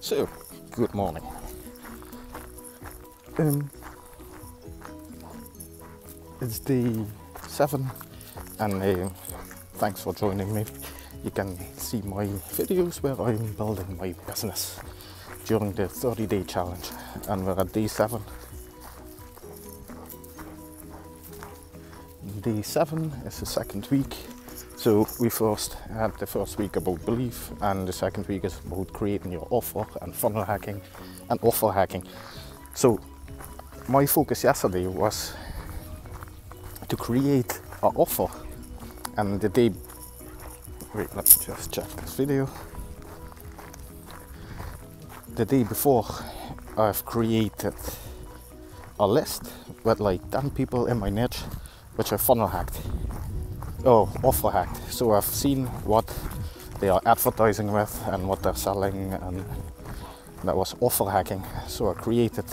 So, good morning. It's day 7 and thanks for joining me. You can see my videos where I'm building my business during the 30-day challenge, and we're at day 7. Day 7 is the second week. So we first had the first week about belief, and the second week is about creating your offer and funnel hacking and offer hacking. So my focus yesterday was to create an offer, and the day, wait, let me just check this video. The day before, I've created a list with like 10 people in my niche, which I funnel hacked. Offer hacked. So I've seen what they are advertising with and what they're selling, and that was offer hacking. So I created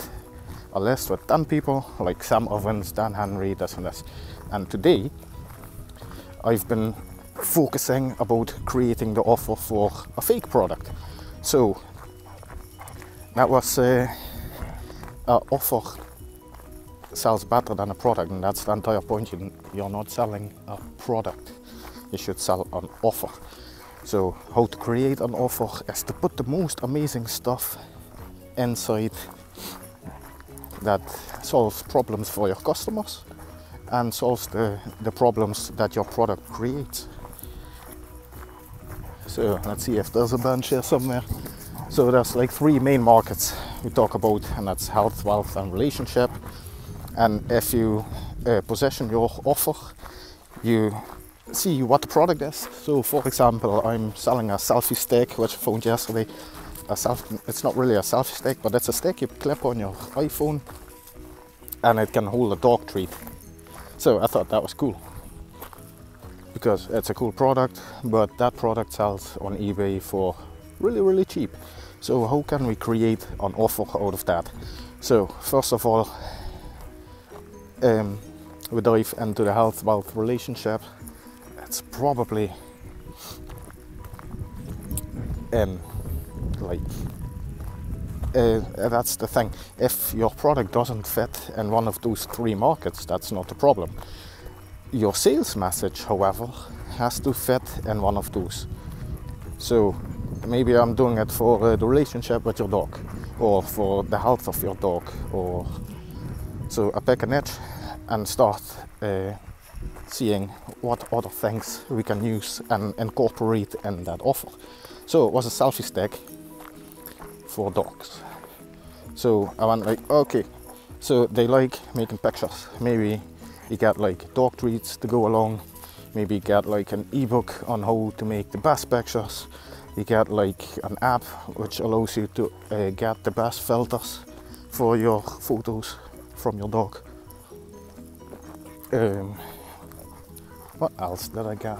a list with 10 people, like Sam Ovens, Dan Henry, this and this. And today I've been focusing about creating the offer for a fake product. So that was an offer sells better than a product, and that's the entire point. You're not selling a product, you should sell an offer. So how to create an offer is to put the most amazing stuff inside that solves problems for your customers and solves the problems that your product creates. So let's see if there's a bunch here somewhere. So there's like 3 main markets we talk about, and that's health, wealth and relationship. And if you position your offer, you see what the product is. So for example, I'm selling a selfie stick, which I found yesterday. It's not really a selfie stick, but it's a stick you clip on your iPhone and it can hold a dog treat. So I thought that was cool because it's a cool product, but that product sells on eBay for really, really cheap. So how can we create an offer out of that? So first of all, we dive into the health, wealth, relationship. It's probably that's the thing. If your product doesn't fit in one of those 3 markets, that's not a problem. Your sales message, however, has to fit in one of those. So maybe I'm doing it for the relationship with your dog, or for the health of your dog, or so I pick a niche and start seeing what other things we can use and incorporate in that offer. So it was a selfie stick for dogs. So I went like, okay, so they like making pictures. Maybe you get like dog treats to go along. Maybe you get like an ebook on how to make the best pictures. You get like an app which allows you to get the best filters for your photos from your dog. What else did I get?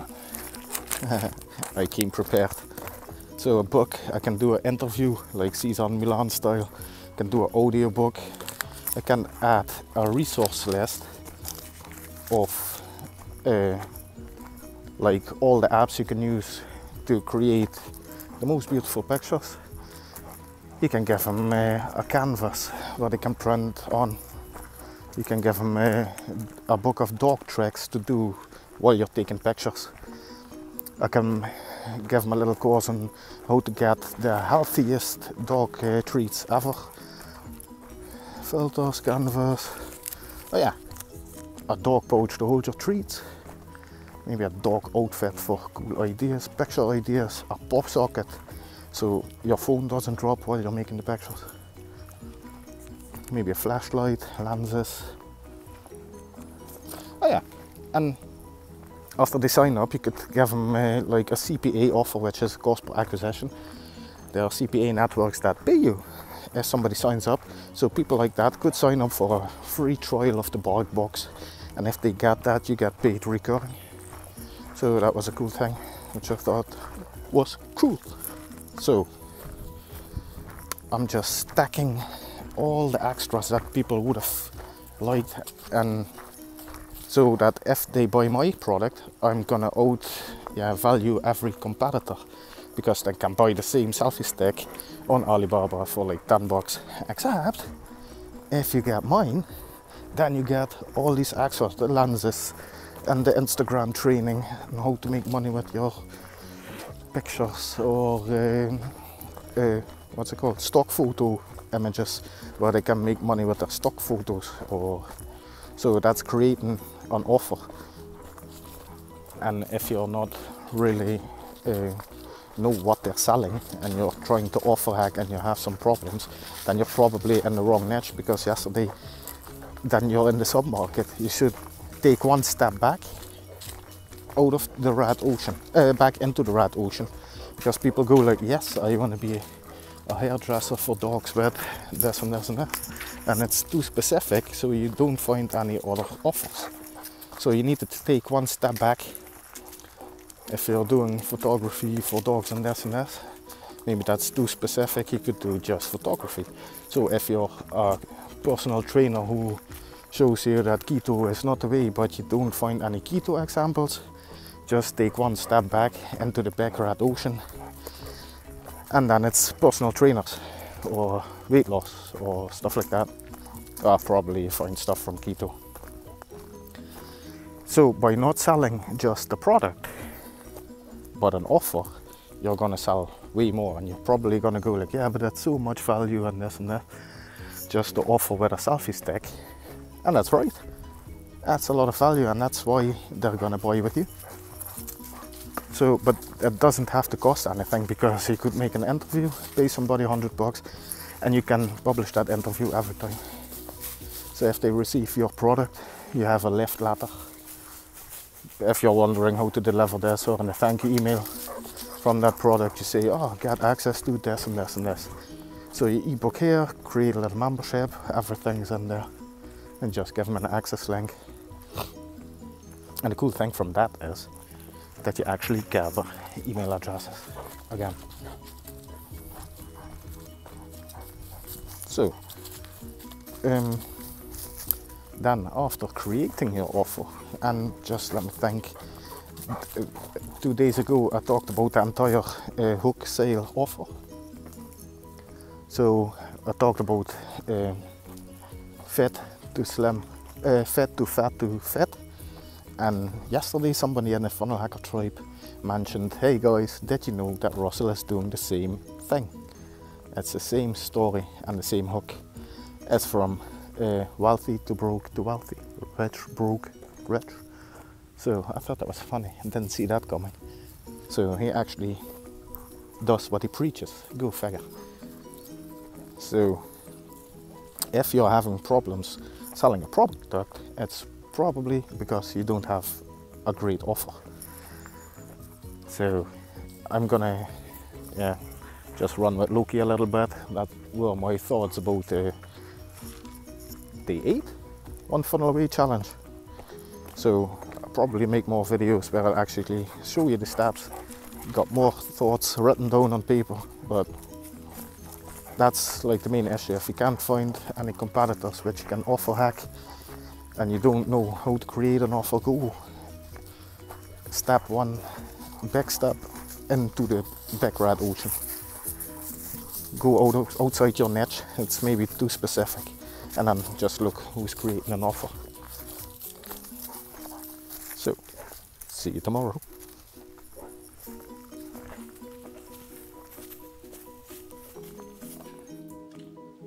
I came prepared. So a book, I can do an interview like Cesar Milan style. I can do an audio book. I can add a resource list of like all the apps you can use to create the most beautiful pictures. You can give them a canvas where they can print on. You can give them a book of dog tricks to do while you're taking pictures. I can give them a little course on how to get the healthiest dog treats ever. Filters, canvas. Oh yeah, a dog pouch to hold your treats. Maybe a dog outfit for cool ideas, picture ideas, a pop socket so your phone doesn't drop while you're making the pictures. Maybe a flashlight, lenses. Oh yeah, and after they sign up, you could give them like a CPA offer, which is cost per acquisition. There are CPA networks that pay you if somebody signs up. So people like that could sign up for a free trial of the bark box, and if they get that, you get paid recurring. So that was a cool thing, which I thought was cool. So I'm just stacking all the extras that people would have liked, and so that if they buy my product, I'm gonna value every competitor, because they can buy the same selfie stick on Alibaba for like $10. Except if you get mine, then you get all these extras, the lenses and the Instagram training and how to make money with your pictures, or what's it called, stock photo images, where they can make money with their stock photos. Or so that's creating an offer. And if you're not really know what they're selling, and you're trying to offer hack and you have some problems, then you're probably in the wrong niche, because then you're in the sub-market. You should take one step back out of the red ocean, back into the red ocean, because people go like, yes, I want to be a hairdresser for dogs with this and this and that, and it's too specific, so you don't find any other offers. So you need to take one step back. If you're doing photography for dogs and this and that, maybe that's too specific, you could do just photography. So if you're a personal trainer who shows you that keto is not the way, but you don't find any keto examples, just take one step back into the big red ocean, and then it's personal trainers or weight loss or stuff like that. Probably find stuff from keto. So by not selling just the product, but an offer, you're gonna sell way more, and you're probably gonna go like, yeah, but that's so much value and this and that, just to offer with a selfie stick. And that's right, that's a lot of value, and that's why they're gonna buy with you. So, but it doesn't have to cost anything, because you could make an interview, pay somebody $100, and you can publish that interview every time. So if they receive your product, you have a lift letter. If you're wondering how to deliver this, or in a thank you email from that product, you say, oh, get access to this and this and this. So you ebook here, create a little membership, everything's in there, and just give them an access link. And the cool thing from that is that you actually gather email addresses again. So then after creating your offer, and just let me think, 2 days ago I talked about the entire hook sale offer. So I talked about fit to slim, fit to fat to fit. And yesterday somebody in the Funnel Hacker Tribe mentioned, hey guys, did you know that Russell is doing the same thing? It's the same story and the same hook. It's from wealthy to broke to wealthy, rich, broke, rich. So I thought that was funny. I didn't see that coming. So he actually does what he preaches. Go figure. So if you're having problems selling a product, it's probably because you don't have a great offer. So I'm gonna just run with Loki a little bit. That were my thoughts about day 8 on Funnel Away Challenge. So I'll probably make more videos where I'll actually show you the steps. Got more thoughts written down on paper, but that's like the main issue. If you can't find any competitors which you can offer hack, and you don't know how to create an offer, go step one, big step into the big red ocean. Go outside your niche, it's maybe too specific, and then just look who's creating an offer. So, see you tomorrow.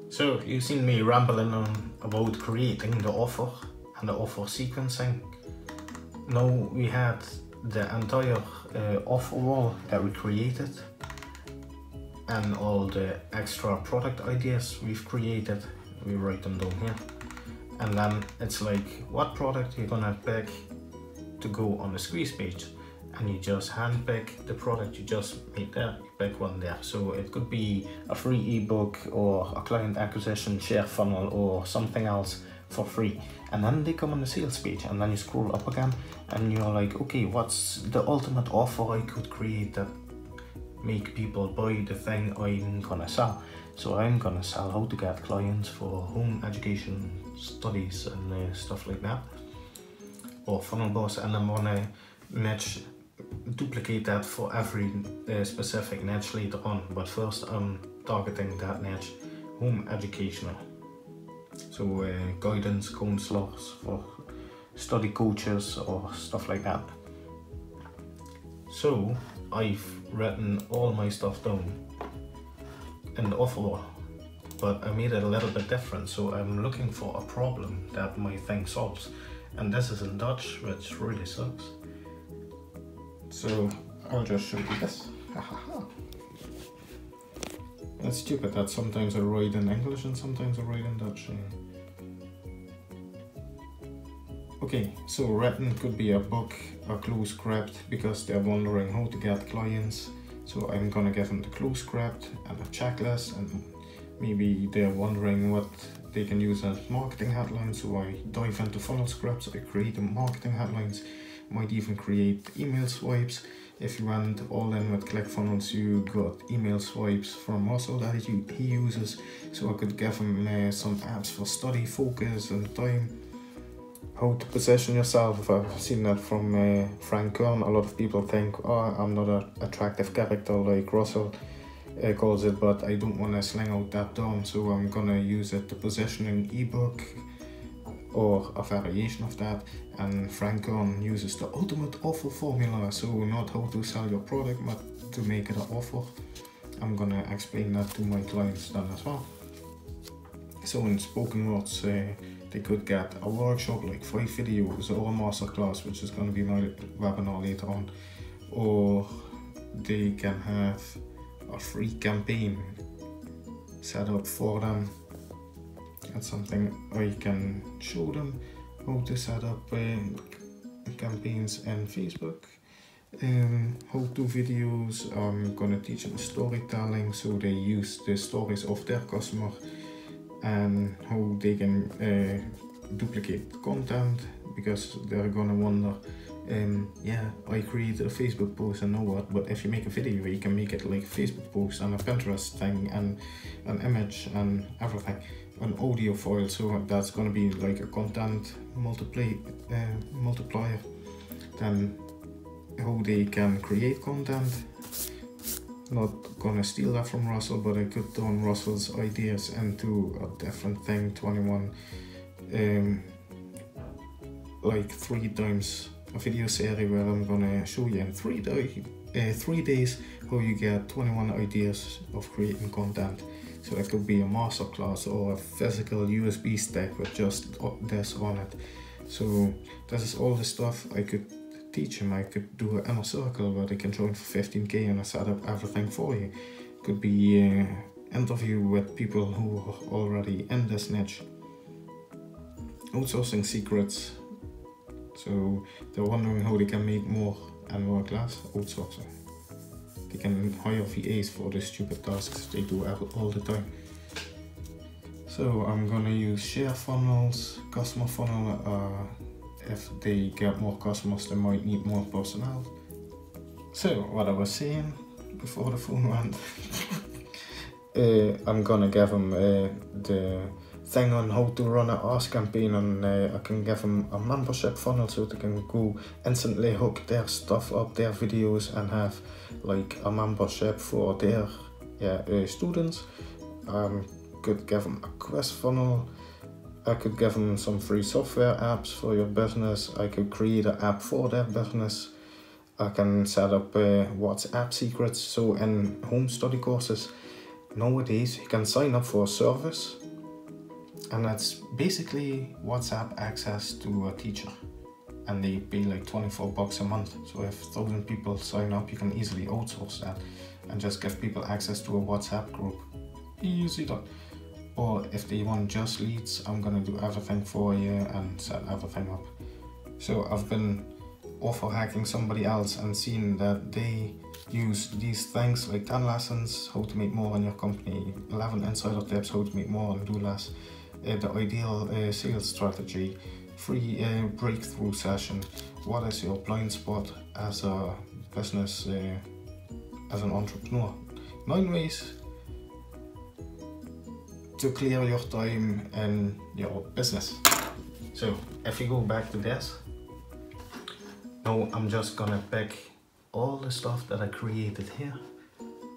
So, you've seen me rambling on about creating the offer and the offer sequencing. Now we had the entire offer wall that we created, and all the extra product ideas we've created, we write them down here. And then it's like, what product you're gonna pick to go on the squeeze page, and you just hand pick the product you just made there, you pick one there. So it could be a free ebook or a client acquisition share funnel or something else for free, and then they come on the sales page, and then you scroll up again and you're like, okay, what's the ultimate offer I could create that make people buy the thing I'm gonna sell? So I'm gonna sell how to get clients for home education studies and stuff like that. or funnel boss, and I'm gonna duplicate that for every specific niche later on. But first I'm targeting that niche, home educational. So guidance counselors for study coaches or stuff like that. So I've written all my stuff down in the offer, but I made it a little bit different. So I'm looking for a problem that my thing solves, and this is in Dutch, which really sucks. So I'll just show you this. It's stupid that sometimes I write in English and sometimes I write in Dutch. Okay, so written could be a book, a clue script, because they're wondering how to get clients. So I'm gonna give them the clue script and a checklist, and maybe they're wondering what they can use as marketing headlines. So I dive into funnel scripts, I create the marketing headlines, might even create email swipes. If you went all in with ClickFunnels, you got email swipes from Russell that he uses. So I could give him some apps for study, focus and time. How to position yourself. I've seen that from Frank Kern. A lot of people think, oh, I'm not an attractive character like Russell calls it, but I don't want to sling out that term, so I'm gonna use it to positioning ebook or a variation of that. And Frank Kern uses the ultimate offer formula, so not how to sell your product, but to make it an offer. I'm gonna explain that to my clients then as well. So in spoken words, they could get a workshop like 5 videos or a masterclass, which is going to be my webinar later on, or they can have a free campaign set up for them. That's something I can show them, how to set up campaigns in Facebook. How-to videos, I'm going to teach them storytelling, so they use the stories of their customer and how they can duplicate content, because they're gonna wonder, yeah, I created a Facebook post and know what, but if you make a video, you can make it like a Facebook post and a Pinterest thing and an image and everything, an audio file, so that's gonna be like a content multiplier. Then how they can create content. Not gonna steal that from Russell, but I could turn Russell's ideas into a different thing. 21 like 3 times a video series where I'm gonna show you in 3 days how you get 21 ideas of creating content. So it could be a masterclass or a physical USB stick with just this on it. So this is all the stuff I could teach him. I could do an inner circle where they can join for 15k and I set up everything for you. Could be an interview with people who are already in this niche. Outsourcing secrets. So they're wondering how they can make more and work less. Outsourcing. They can hire VAs for the stupid tasks they do all the time. So I'm gonna use share funnels, customer funnel. If they get more customers, they might need more personnel. So what I was saying before the phone went, I'm gonna give them the thing on how to run an ask campaign, and I can give them a membership funnel so they can go instantly hook their stuff up, their videos, and have like a membership for their students. Could give them a quiz funnel. I could give them some free software apps for your business. I could create an app for their business. I can set up WhatsApp secrets. So in home study courses, nowadays you can sign up for a service, and that's basically WhatsApp access to a teacher, and they pay like 24 bucks a month. So if 1,000 people sign up, you can easily outsource that and just give people access to a WhatsApp group. Easy done. Or if they want just leads, I'm gonna do everything for you and set everything up. So I've been offer hacking somebody else and seen that they use these things like 10 lessons, how to make more in your company, 11 insider tips, how to make more and do less, the ideal sales strategy, free breakthrough session, what is your blind spot as a business, as an entrepreneur, 9 ways to clear your time in your business. So if you go back to this, Now I'm just gonna pick all the stuff that I created here,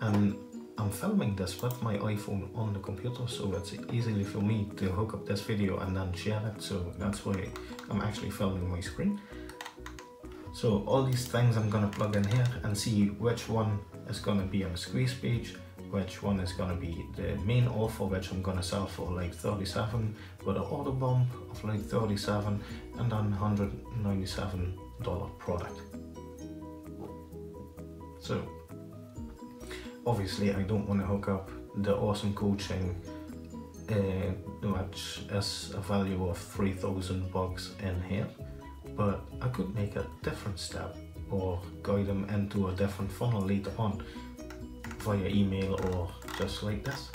and I'm filming this with my iPhone on the computer, so it's easily for me to hook up this video and then share it, so that's why I'm actually filming my screen. So all these things I'm gonna plug in here and see which one is gonna be on a squeeze page, which one is gonna be the main offer, which I'm gonna sell for like 37 with an order bump of like 37 and then $197 product. So obviously I don't want to hook up the awesome coaching which is a value of $3,000 in here, but I could make a different step or guide them into a different funnel later on via email or just like this.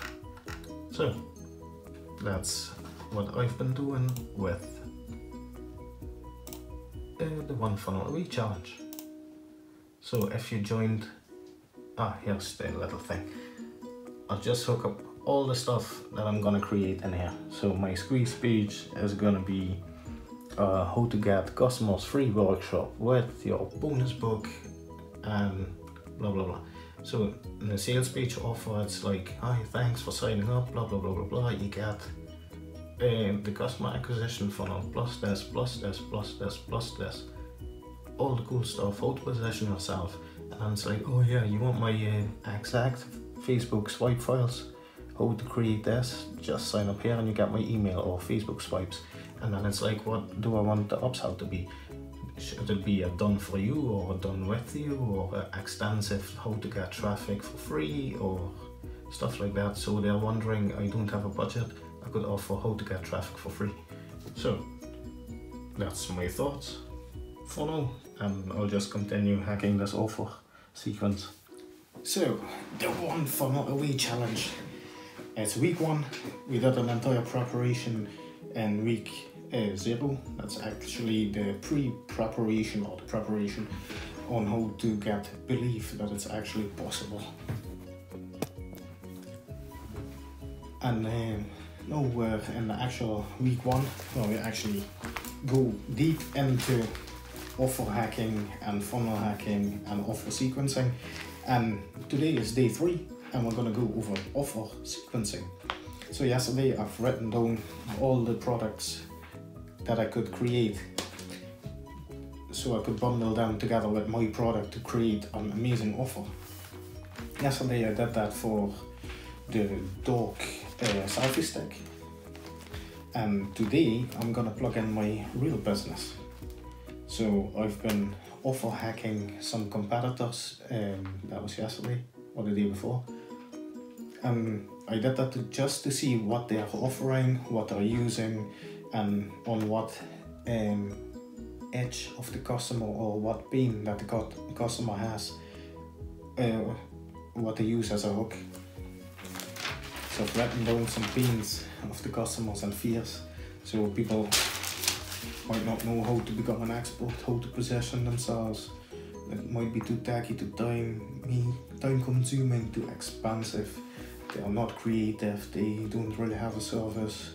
So that's what I've been doing with the One Funnel Away challenge. So if you joined, here's the little thing. I'll just hook up all the stuff that I'm gonna create in here. So my squeeze page is gonna be how to get customers free workshop with your bonus book and blah blah blah. So in the sales page offer, it's like, hi, thanks for signing up, blah blah blah blah blah. You get the customer acquisition funnel plus this, plus this, plus this, plus this, all the cool stuff, how to position yourself. And then it's like, oh yeah, you want my exact Facebook swipe files, how to create this, just sign up here and you get my email or Facebook swipes. And then it's like, what do I want the upsell to be? Should it be a done for you or a done with you, or an extensive how to get traffic for free or stuff like that? So they're wondering, I don't have a budget, I could offer how to get traffic for free. So that's my thoughts for now, and I'll just continue hacking this offer sequence. So the One Funnel Away challenge. It's week 1. We did an entire preparation in week 0. That's actually the pre-preparation or the preparation on how to get belief that it's actually possible. And now we're in the actual week 1 where we actually go deep into offer hacking and funnel hacking and offer sequencing. And today is day 3 and we're going to go over offer sequencing. So yesterday I've written down all the products that I could create, so I could bundle them together with my product to create an amazing offer. Yesterday I did that for the dog selfie stick, and today I'm gonna plug in my real business. So I've been offer hacking some competitors, that was yesterday or the day before. I did that just to see what they're offering, what they're using, and on what edge of the customer or what pain that the customer has, what they use as a hook. So I've written down some pains of the customers and fears, so people might not know how to become an expert, how to position themselves. It might be too tacky, too time consuming, too expensive. They are not creative, they don't really have a service,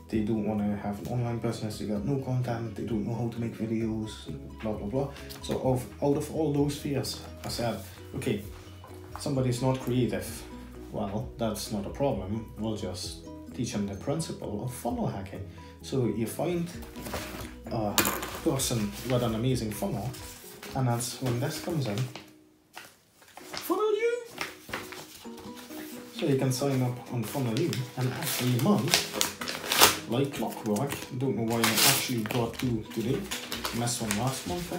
they don't want to have an online business, they got no content, they don't know how to make videos, blah blah blah. So out of all those fears, I said, okay, somebody's not creative. Well, that's not a problem, we'll just teach them the principle of funnel hacking. So you find a person with an amazing funnel, and that's when this comes in. Funnel you! So you can sign up on Funnel You, and actually month, like clockwork, don't know why I actually got 2 today, missed one last month,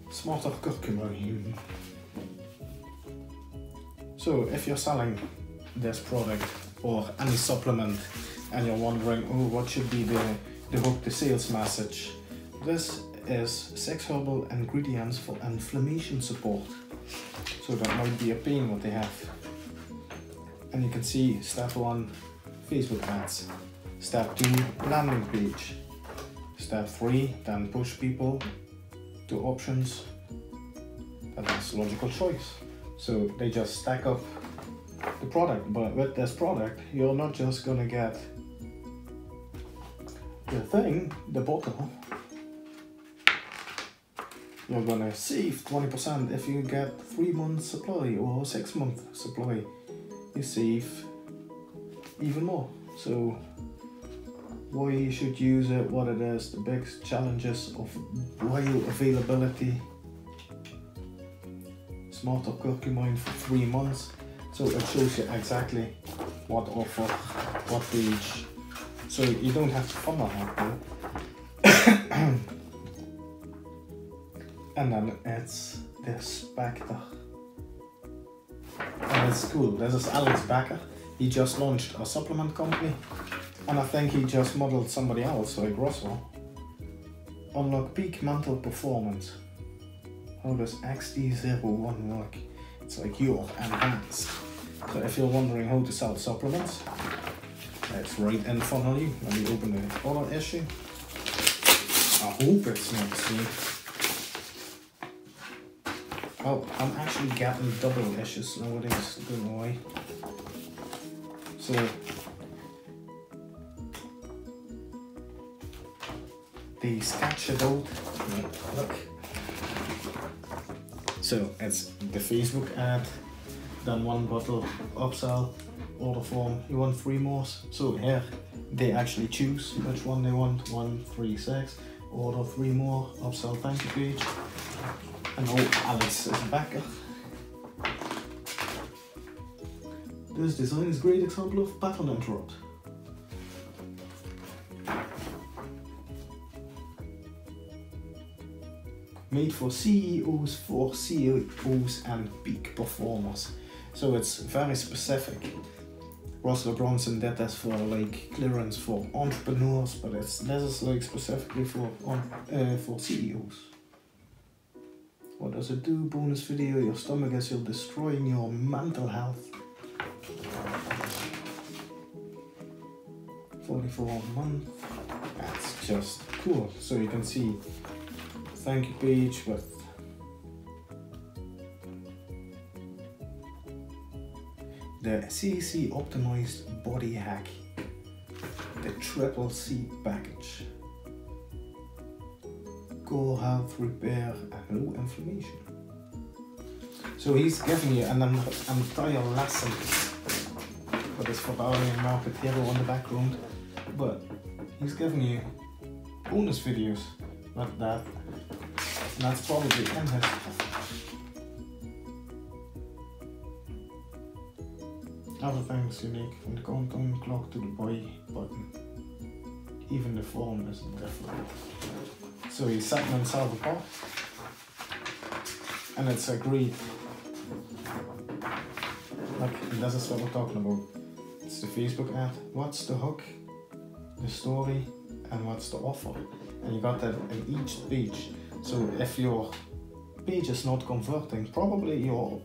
Smarter cooking. So if you're selling this product or any supplement and you're wondering, oh, what should be the hook, the sales message, this is 6 herbal ingredients for inflammation support. So that might be a pain what they have. And you can see step 1, Facebook ads. Step 2, landing page. Step 3, then push people to options. And that's logical choice. So they just stack up the product, but with this product, you're not just gonna get the bottle, you're gonna save 20% if you get 3 months supply or 6 month supply. You save even more. So why you should use it, what it is, the big challenges of bioavailability, smarter curcumin for 3 months. So it shows you exactly what offer, what page. So you don't have to funnel hack though. And then it's the Spectre. And it's cool. This is Alex Becker. He just launched a supplement company. And I think he just modeled somebody else, like Russell. Unlock peak mental performance. How does XD01 work? It's like you're enhanced. So if you're wondering how to sell supplements, it's right in front of you. Let me open the other issue. I hope it's not the same. Oh, I'm actually getting double issues nowadays, I don't know why. So, they sketch it out. Look. So, it's the Facebook ad, then 1 bottle, upsell, order form, you want 3 more. So here, they actually choose which one they want, 1, 3, 6, order 3 more, upsell thank you page. And Alex is Becker. This design is a great example of pattern interrupt. Made for CEOs and peak performers. So it's very specific. Russell Brunson did this for like clearance for entrepreneurs, but this is like specifically for CEOs. What does it do? Bonus video, your stomach as you're destroying your mental health. 44 a month. That's just cool. So you can see thank you page with the CC optimized body hack, the triple C package. Core health, repair, and low inflammation. So he's giving you an entire lesson for this Bavarian market hero on the background, but he's giving you bonus videos like that, and that's probably in his. Everything's unique, from the countdown clock to the buy button. Even the form is different. So he's setting himself apart, and it's agreed. Like, this is what we're talking about. It's the Facebook ad. What's the hook, the story, and what's the offer? And you got that in each page. So if your page is not converting, probably your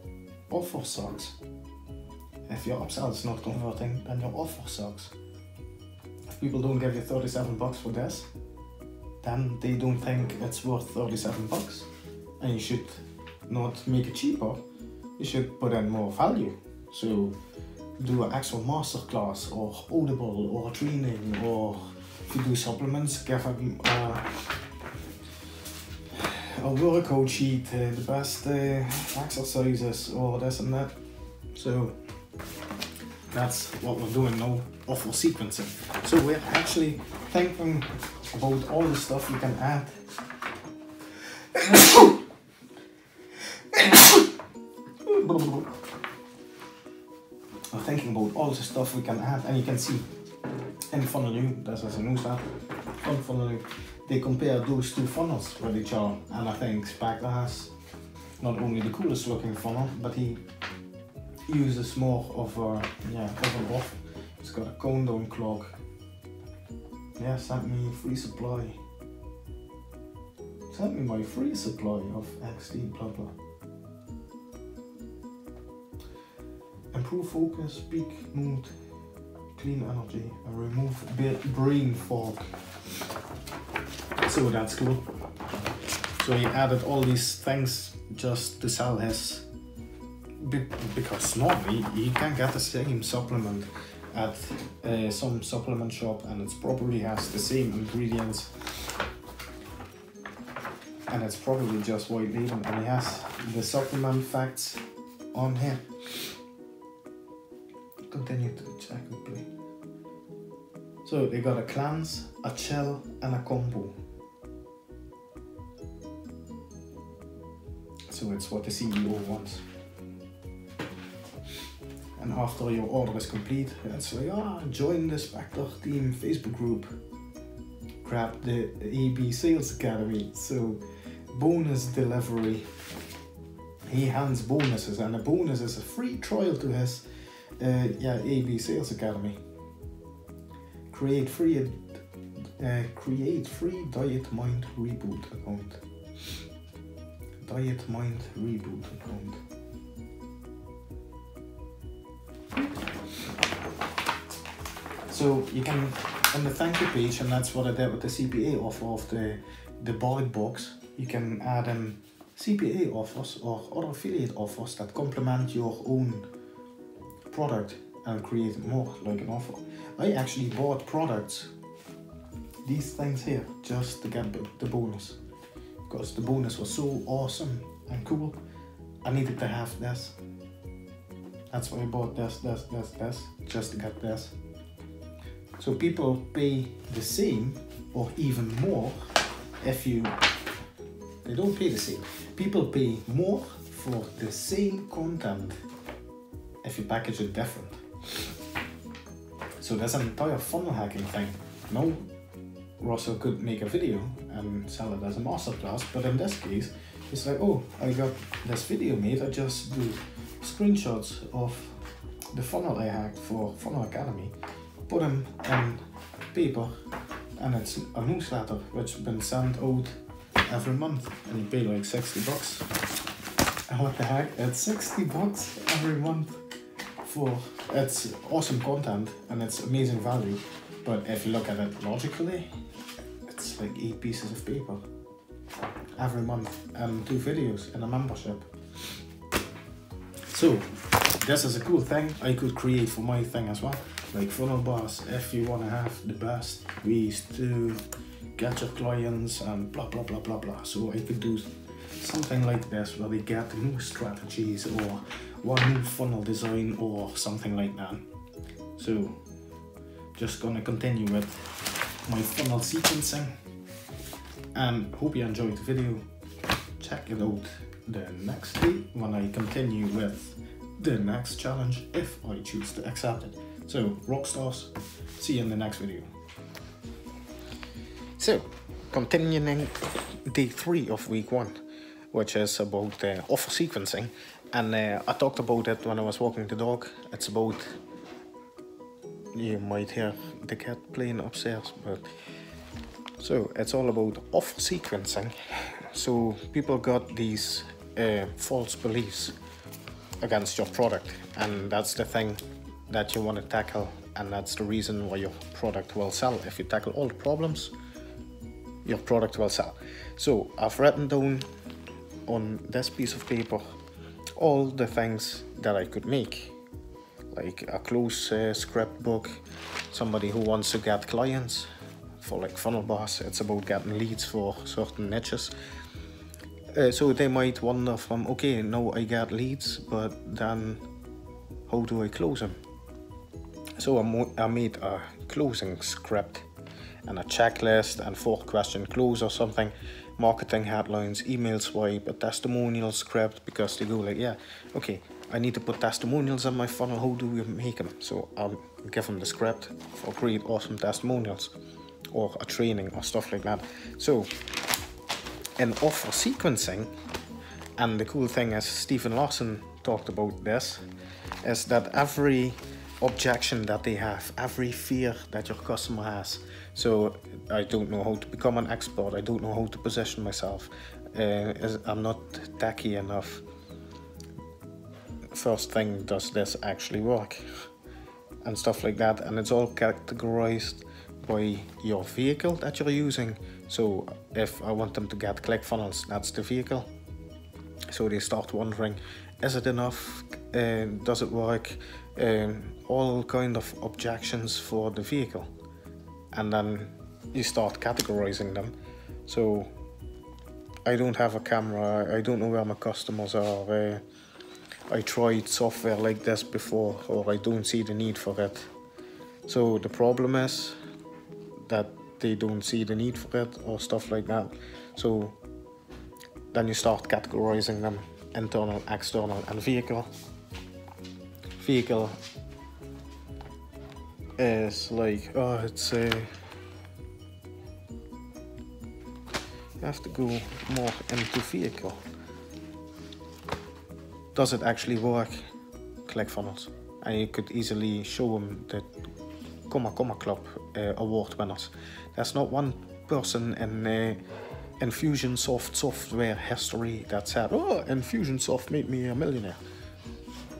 offer sucks. If your upsell is not converting, then your offer sucks. If people don't give you $37 for this, then they don't think it's worth $37, and you should not make it cheaper. You should put in more value. So do an actual masterclass or audible or training, or if you do supplements, give them a workout sheet, the best exercises or this and that. So that's what we're doing now, offer sequencing. So we're actually thinking about all the stuff you can add. We're thinking about all the stuff we can add, and you can see in front of you, this is a new step, in front of you, they compare those 2 funnels with each other, and I think Spectre has not only the coolest looking funnel, but he uses more of a, of an off. It's got a countdown clock. Yeah, sent me free supply. Sent me my free supply of XD blah blah. Improve focus, peak mood, clean energy, and remove brain fog. So that's cool. So he added all these things just to sell his, because normally you can get the same supplement at some supplement shop, and it probably has the same ingredients, and it's probably just white label, and he has the supplement facts on here. Continue to check and play. So they got a cleanse, a chill, and a combo. So it's what the CEO wants. And after your order is complete, it's like, join the Spectre Team Facebook group. Grab the AB Sales Academy. So bonus delivery. He hands bonuses, and a bonus is a free trial to his AB Sales Academy. Create free Diet Mind Reboot account. Diet Mind Reboot account. So you can, on the thank you page, and that's what I did with the CPA offer of the bulk box, you can add in CPA offers or other affiliate offers that complement your own product and create more like an offer. I actually bought products, these things here, just to get the bonus, because the bonus was so awesome and cool. I needed to have this. That's why I bought this, just to get this. So people pay the same or even more if they don't pay the same. People pay more for the same content if you package it different. So that's an entire funnel hacking thing. Now, Russell could make a video and sell it as a masterclass, but in this case, it's like, oh, I got this video made, I just do screenshots of the funnel I hacked for Funnel Academy, put them in paper, and it's a newsletter which has been sent out every month, and you pay like 60 bucks. And what the heck, it's 60 bucks every month for, it's awesome content and it's amazing value, but if you look at it logically, it's like 8 pieces of paper every month and 2 videos in a membership. So this is a cool thing I could create for my thing as well, like Funnel Boss, if you want to have the best ways to get your clients and blah blah blah blah blah. So I could do something like this where they get new strategies or one new funnel design or something like that. So just gonna continue with my funnel sequencing, and hope you enjoyed the video. Check it out the next day when I continue with the next challenge if I choose to accept it. So Rockstars, see you in the next video. So continuing day 3 of week 1, which is about offer sequencing, and I talked about it when I was walking the dog. It's about, you might hear the cat playing upstairs, but so it's all about offer sequencing. So people got these false beliefs against your product, and that's the thing that you want to tackle, and that's the reason why your product will sell. If you tackle all the problems, your product will sell. So I've written down on this piece of paper all the things that I could make, like a close script book, somebody who wants to get clients for like Funnel Boss, it's about getting leads for certain niches. So they might wonder from, okay, now I get leads, but then how do I close them? So I made a closing script and a checklist and 4-question close or something, marketing headlines, email swipe, a testimonial script, because they go like, yeah, okay, I need to put testimonials on my funnel, how do we make them? So I'll give them the script for great, awesome testimonials or a training or stuff like that. So in offer sequencing, and the cool thing is Stephen Larson talked about this, is that every objection that they have, every fear that your customer has, so I don't know how to become an expert, I don't know how to position myself, I'm not tacky enough. First thing, does this actually work? And stuff like that, and it's all categorized by your vehicle that you're using. So if I want them to get ClickFunnels, that's the vehicle. So they start wondering, is it enough? does it work, all kind of objections for the vehicle, and then you start categorizing them. So I don't have a camera, I don't know where my customers are, I tried software like this before, or I don't see the need for it. So the problem is that they don't see the need for it, or stuff like that. So then you start categorizing them: internal, external, and vehicle. Vehicle is like, oh, it's you have to go more into vehicle. Does it actually work? ClickFunnels. And you could easily show them the Comma Club award winners. There's not one person in Infusionsoft software history that said, oh, Infusionsoft made me a millionaire.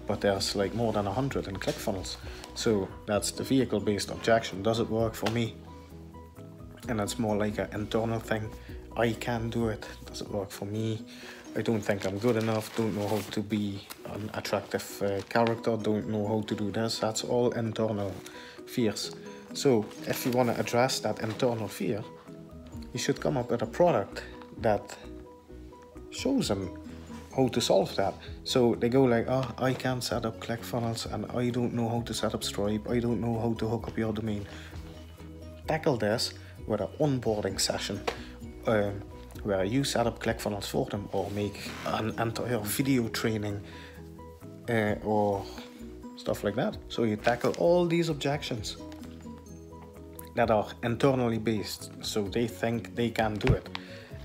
But there's like more than 100 in ClickFunnels. So that's the vehicle-based objection. Does it work for me? And it's more like an internal thing. I can do it. Does it work for me? I don't think I'm good enough. Don't know how to be an attractive character. Don't know how to do this. That's all internal fears. So if you want to address that internal fear, you should come up with a product that shows them how to solve that. So they go like, oh, I can't set up ClickFunnels, and I don't know how to set up Stripe. I don't know how to hook up your domain. Tackle this with an onboarding session where you set up ClickFunnels for them, or make an entire video training or stuff like that. So you tackle all these objections that are internally based, so they think they can do it,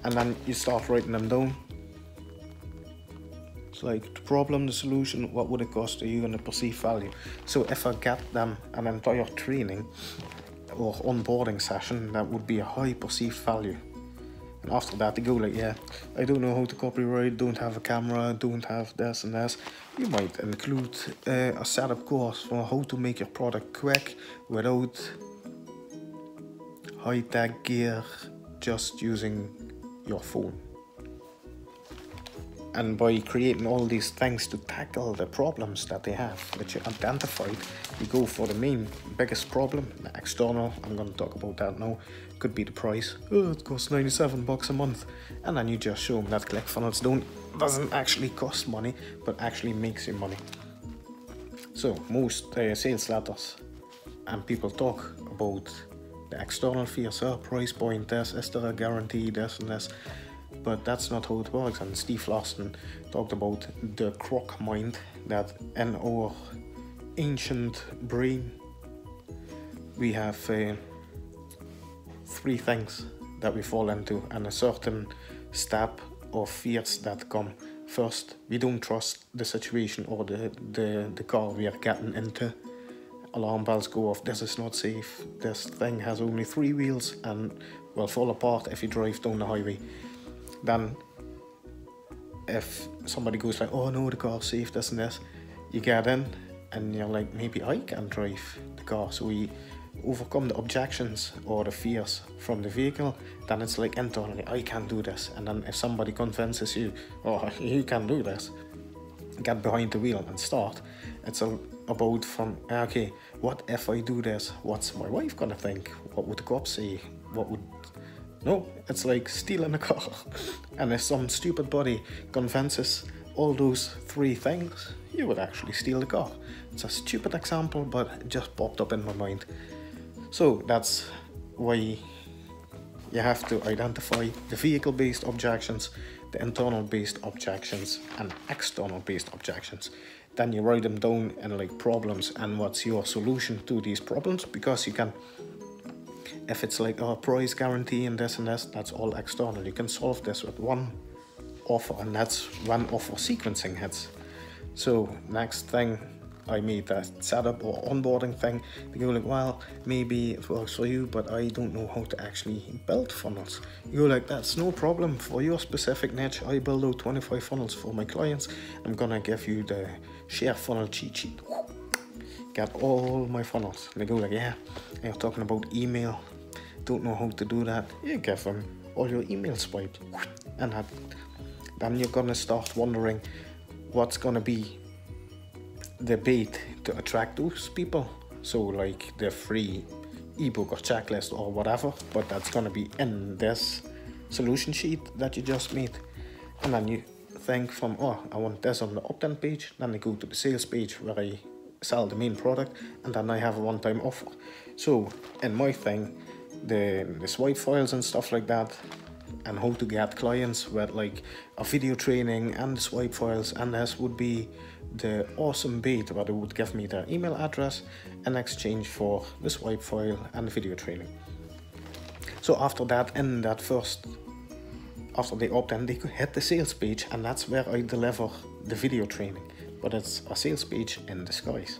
and then you start writing them down. It's like the problem, the solution, what would it cost to you, and the perceived value. So if I get them an entire training or onboarding session, that would be a high perceived value. And after that they go like, yeah, I don't know how to copyright, don't have a camera, don't have this and this. You might include a setup course for how to make your product quick without high-tech gear, just using your phone. And by creating all these things to tackle the problems that they have, which you identified, you go for the main, biggest problem, the external. I'm going to talk about that now. Could be the price. Oh, it costs $97 a month. And then you just show them that ClickFunnels doesn't actually cost money, but actually makes you money. So most sales letters and people talk about the external fears, price point, this, is there a guarantee, this and this. But that's not how it works. And Steve Larsen talked about the croc mind, that in our ancient brain we have 3 things that we fall into, and a certain step of fears that come. First, we don't trust the situation or the car we are getting into. Alarm bells go off, this is not safe, this thing has only 3 wheels and will fall apart if you drive down the highway. Then if somebody goes like, oh no, the car's safe, this and this, you get in and you're like, maybe I can drive the car. So we overcome the objections or the fears from the vehicle. Then it's like internally, I can do this. And then if somebody convinces you, oh, you can do this, get behind the wheel and start. It's about from, okay, what if I do this? What's my wife gonna think? What would the cops say? What would... No, it's like stealing a car. And if some stupid body convinces all those 3 things, you would actually steal the car. It's a stupid example, but it just popped up in my mind. So that's why you have to identify the vehicle-based objections, the internal-based objections, and external-based objections. Then you write them down in like problems and what's your solution to these problems, because you can, if it's like a price guarantee and this, that's all external. You can solve this with one offer, and that's when offer sequencing hits. So next thing, I made that setup or onboarding thing. They go like, well, maybe it works for you, but I don't know how to actually build funnels. You go like, that's no problem for your specific niche. I build out 25 funnels for my clients. I'm gonna give you the share funnel cheat sheet. Get all my funnels. They go like, yeah, you're talking about email. Don't know how to do that. You give them all your email swiped, and then you're gonna start wondering what's gonna be the bait to attract those people. So like the free ebook or checklist or whatever, but that's gonna be in this solution sheet that you just made. And then you think from, oh, I want this on the opt-in page, then I go to the sales page where I sell the main product, and then I have a one-time offer. So in my thing, the swipe files and stuff like that, and how to get clients with like a video training and the swipe files, and this would be the awesome bait where they would give me their email address in exchange for the swipe file and the video training. So after that, in that first, after they opt in, they could hit the sales page, and that's where I deliver the video training. But it's a sales page in disguise.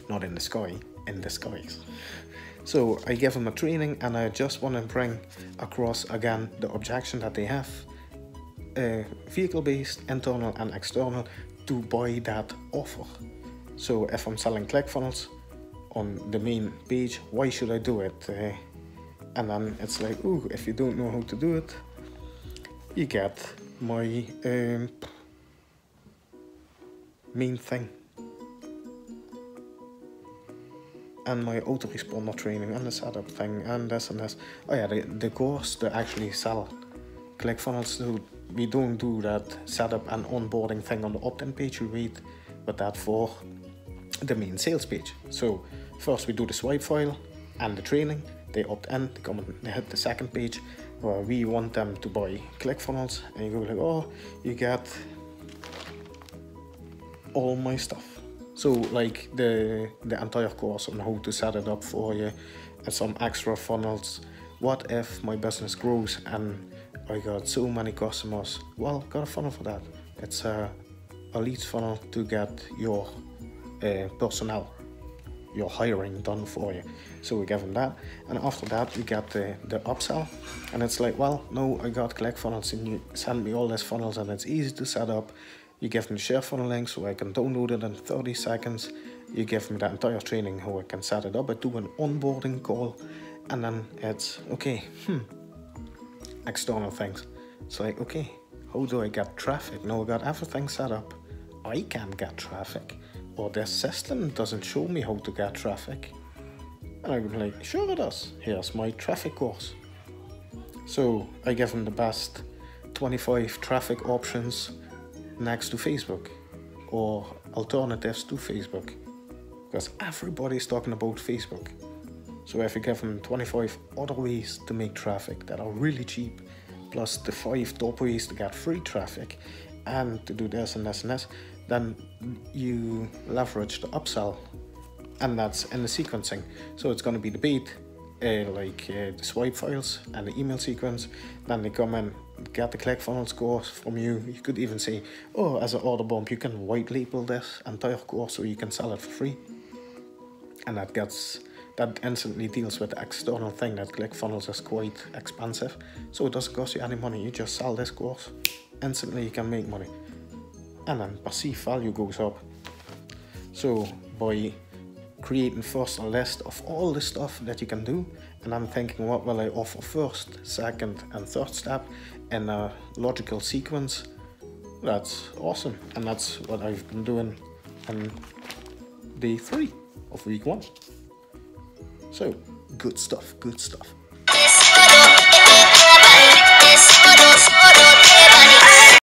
Not in the sky, in disguise. So I give them a training, and I just want to bring across again the objection that they have, vehicle-based, internal and external, to buy that offer. So if I'm selling ClickFunnels on the main page, why should I do it? And then it's like, ooh, if you don't know how to do it, you get my main thing, and my autoresponder training, and the setup thing, and this and this. Oh yeah, the course to actually sell ClickFunnels, so we don't do that setup and onboarding thing on the opt-in page, we wait with that for the main sales page. So first we do the swipe file and the training, they opt in, they come and they hit the second page where we want them to buy ClickFunnels, and you go like, oh, you get all my stuff. So like the entire course on how to set it up for you, and some extra funnels. What if my business grows and I got so many customers? Well, got a funnel for that. It's a leads funnel to get your personnel, your hiring done for you. So we give them that, and after that we get the upsell, and it's like, well, no, I got ClickFunnels, and you send me all these funnels, and it's easy to set up. You give me the share funnel link so I can download it in 30 seconds. You give me the entire training how I can set it up. I do an onboarding call, and then it's okay. External things. It's like, okay, how do I get traffic? Now I got everything set up. I can't get traffic, or this system doesn't show me how to get traffic. And I'm like, sure it does. Here's my traffic course. So I give them the best 25 traffic options next to Facebook, or alternatives to Facebook, because everybody's talking about Facebook. So if you give them 25 other ways to make traffic that are really cheap, plus the 5 top ways to get free traffic, and to do this and this and this, then you leverage the upsell, and that's in the sequencing. So it's going to be the bait, the swipe files and the email sequence. Then they come in, get the ClickFunnels course from you. You could even say, oh, as an order bump, you can white label this entire course so you can sell it for free. And that instantly deals with the external thing that ClickFunnels is quite expensive. So it doesn't cost you any money. You just sell this course, instantly you can make money. And then perceived value goes up. So by creating first a list of all the stuff that you can do, and I'm thinking, what will I offer first, second and third step in a logical sequence. That's awesome, and that's what I've been doing on day 3 of week 1. So good stuff, good stuff.